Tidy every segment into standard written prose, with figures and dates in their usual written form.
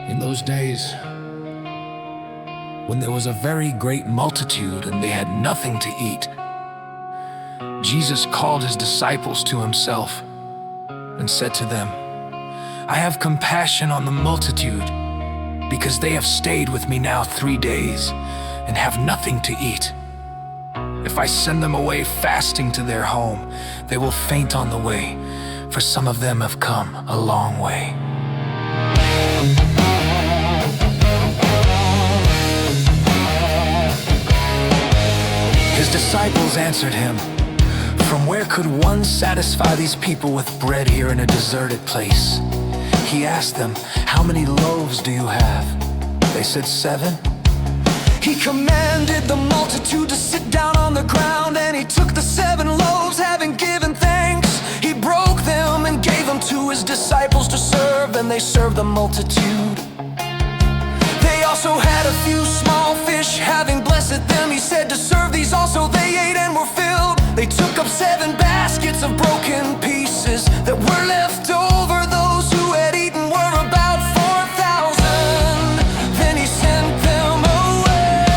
In those days, when there was a very great multitude and they had nothing to eat, Jesus called his disciples to himself and said to them, "I have compassion on the multitude, because they have stayed with me now 3 days and have nothing to eat. If I send them away fasting to their home, they will faint on the way, for some of them have come a long way." His disciples answered him, "From where could one satisfy these people with bread here in a deserted place?" He asked them, "How many loaves do you have?" They said, "7." He commanded the multitude to sit down on the ground, and he took the 7 loaves, having given thanks. He broke them and gave them to his disciples to serve, and they served the multitude. They also had a few small fish, having blessed them, he said to serve these also. They ate and were filled. They took up 7 baskets of broken pieces that were left over. Those who had eaten were about 4,000. Then he sent them away.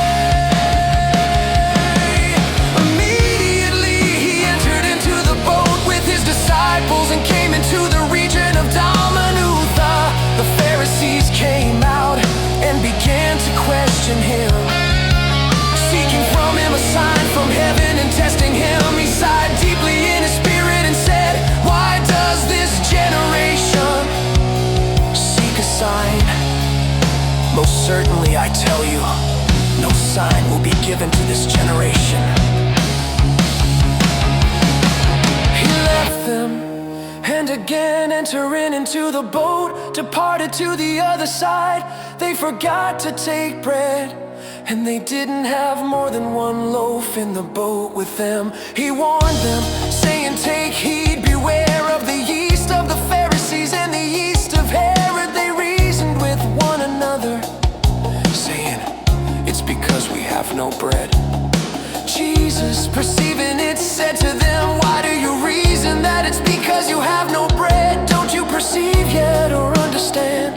Immediately he entered into the boat with his disciples and came into the region of Dalmanutha. The Pharisees came out and began to question him, seeking from him a sign from heaven and testing him. He sighed deeply in his spirit and said, "Why does this generation seek a sign? Most certainly I tell you, no sign will be given to this generation." He left them, and again entering into the boat, departed to the other side. They forgot to take bread, and they didn't have more than 1 loaf in the boat with them. He warned them, saying, "Take heed, beware of the yeast of the Pharisees and the yeast of Herod." They reasoned with one another, saying, "It's because we have no bread." Jesus, perceiving it, said to them, "Why do you reason that it's because you have no bread? Don't you perceive yet or understand?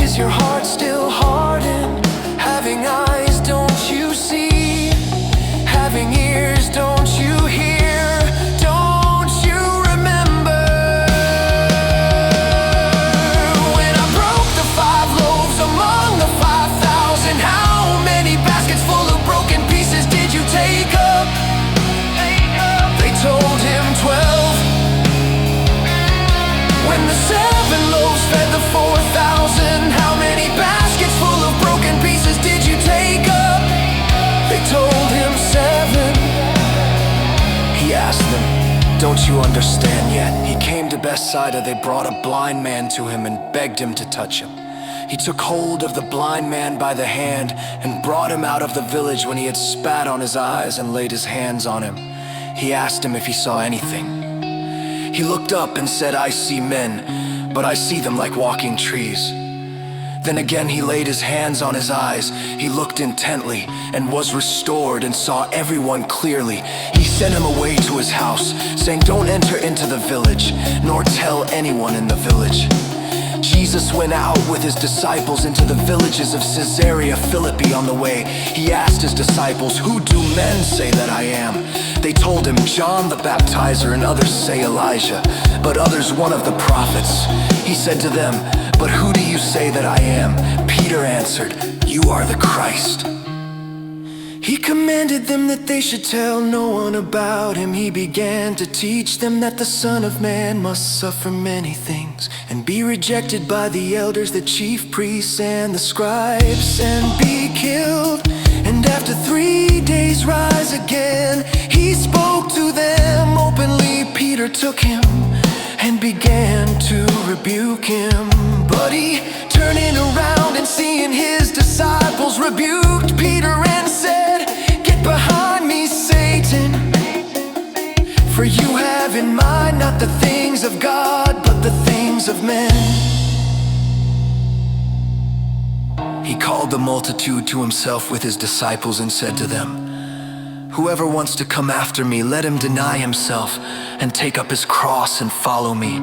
Is your heart still hardened? Having eyes, don't you see? Having ears, don't you hear? Don't you remember when I broke the 5 loaves among the 5,000? How many baskets full of broken pieces did you take up?" They told him 12. When the 7 loaves fed the 4,000, how many baskets full of broken pieces did you take up? They told him 7. He asked them, "Don't you understand yet?" He came to Bethsaida. They brought a blind man to him and begged him to touch him. He took hold of the blind man by the hand and brought him out of the village. When he had spat on his eyes and laid his hands on him, he asked him if he saw anything. He looked up and said, "I see men, but I see them like walking trees." Then again he laid his hands on his eyes. He looked intently and was restored and saw everyone clearly. He sent him away to his house, saying, "Don't enter into the village, nor tell anyone in the village." Jesus went out with his disciples into the villages of Caesarea Philippi. On the way, he asked his disciples, "Who do men say that I am?" They told him, "John the Baptizer, and others say Elijah, but others one of the prophets." He said to them, "But who do you say that I am?" Peter answered, "You are the Christ." He commanded them that they should tell no one about him. He began to teach them that the Son of Man must suffer many things and be rejected by the elders, the chief priests, and the scribes, and be killed, and after 3 days rise again. He spoke to them openly. Peter took him and began to rebuke him. But he, turning around and seeing his disciples, rebuked Peter and said, "Get behind me, Satan, for you have in mind not the things of God, but the things of men." He called the multitude to himself with his disciples and said to them, Whoever wants to come after me, let him deny himself and take up his cross and follow me.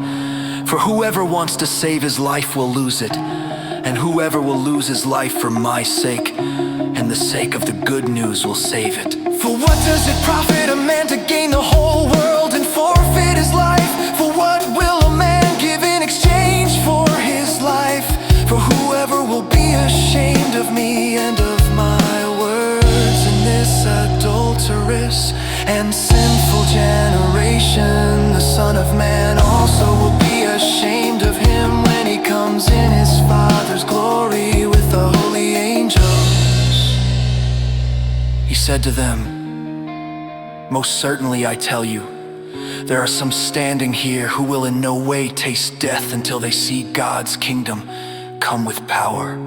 For whoever wants to save his life will lose it, and whoever will lose his life for my sake and the sake of the good news will save it. For what does it profit a man to gain the whole world and forfeit his life? For what will a man give in exchange for his life? For whoever will be ashamed of me and of my words in this adulterous and sinful generation, the Son of Man also will be ashamed of him when he comes in his Father's glory with the holy angels. He said to them, "Most certainly I tell you, there are some standing here who will in no way taste death until they see God's kingdom come with power."